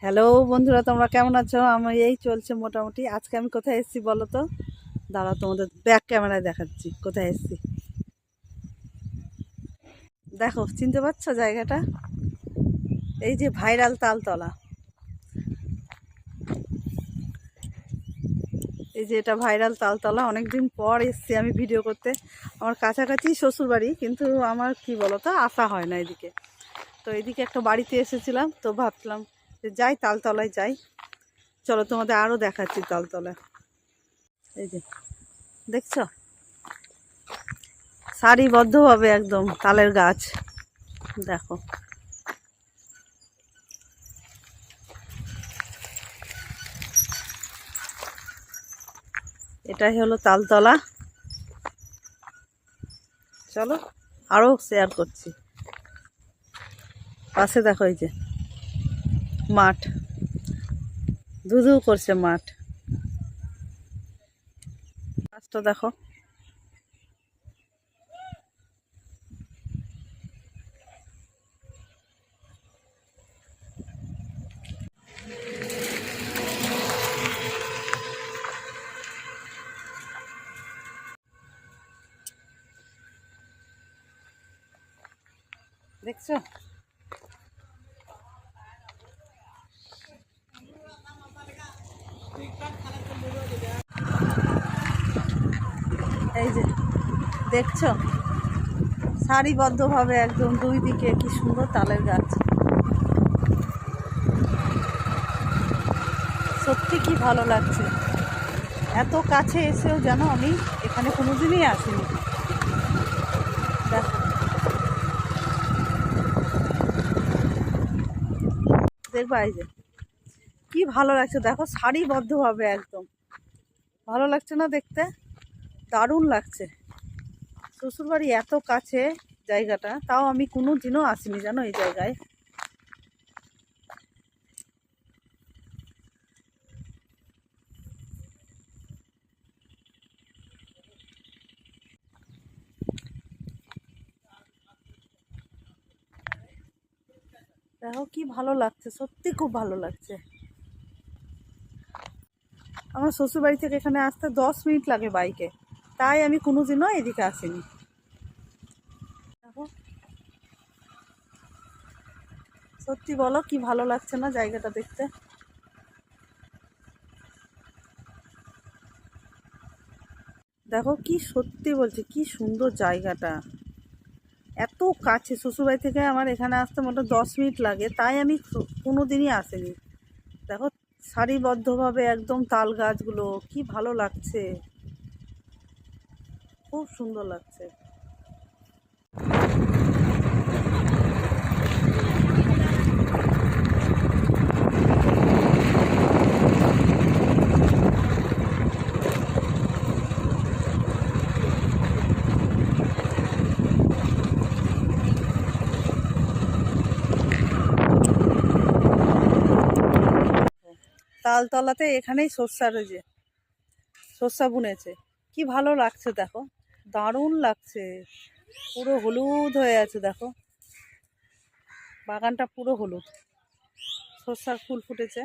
Hello বন্ধুরা, তোমরা কেমন আছো? আমি এই চলছে মোটামুটি। আজকে আমি কোথায় এসেছি বলো তো? দাঁড়াও, তোমাদের ব্যাক ক্যামেরায় দেখাচ্ছি কোথায় এসেছি। দেখো, চিনতে পারছো জায়গাটা? এই যে ভাইরাল তালতলা, এই যে এটা ভাইরাল তালতলা। অনেকদিন পর এসেছি আমি ভিডিও করতে। আমার কাছাকাছি শ্বশুরবাড়ি, কিন্তু আমার কি বলো তো, আসা হয় না এদিকে। তো এদিকে একটা বাড়িতে এসেছিলাম, তো ভাবলাম যে যাই, তালতলায় যাই। চলো তোমাদের আরও দেখাচ্ছি তালতলা। এই যে দেখছো, সারিবদ্ধভাবে একদম তালের গাছ। দেখো, এটাই হলো তালতলা। চলো আরো শেয়ার করছি। পাশে দেখো, এই যে মাঠ, ধুধু করছে মাঠ। গাছটা দেখো, দেখছো? এই যে দেখছো, সারিবদ্ধভাবে একদম দুই দিকে কি সুন্দর তালের গাছ। সত্যি কি ভালো লাগছে। এত কাছে এসেও জানো আমি এখানে কোনোদিনই আসিনি। দেখো, দেখবা এই যে কি ভালো লাগছে। দেখো, সারিবদ্ধভাবে একদম ভালো লাগছে না দেখতে? দারুণ লাগছে। শ্বশুরবাড়ি এত কাছে জায়গাটা, তাও আমি কোনো দিনও আসিনি জানো এই জায়গায়। দেখো কি ভালো লাগছে, সত্যি খুব ভালো লাগছে। আমার শ্বশুরবাড়ি থেকে এখানে আসতে 10 মিনিট লাগে বাইকে, তাই আমি কোনোদিনও এদিকে আসিনি। দেখো, সত্যি বলো কি ভালো লাগছে না জায়গাটা দেখতে? দেখো কি, সত্যি বলছি কি সুন্দর জায়গাটা। এত কাছে, শ্বশুরবাড়ি থেকে আমার এখানে আসতে মোট 10 মিনিট লাগে, তাই আমি কোনোদিনই আসিনি। দেখো, সারিবদ্ধভাবে একদম তাল গাছগুলো, কি ভালো লাগছে, খুব সুন্দর লাগছে। তালতলাতে এখানেই সর্ষার, ওই যে সর্ষা বুনেছে, কি ভালো লাগছে। দেখো, দারুণ লাগছে। পুরো হলুদ হয়ে আছে, দেখো বাগানটা পুরো হলুদ, সর্ষার ফুল ফুটেছে।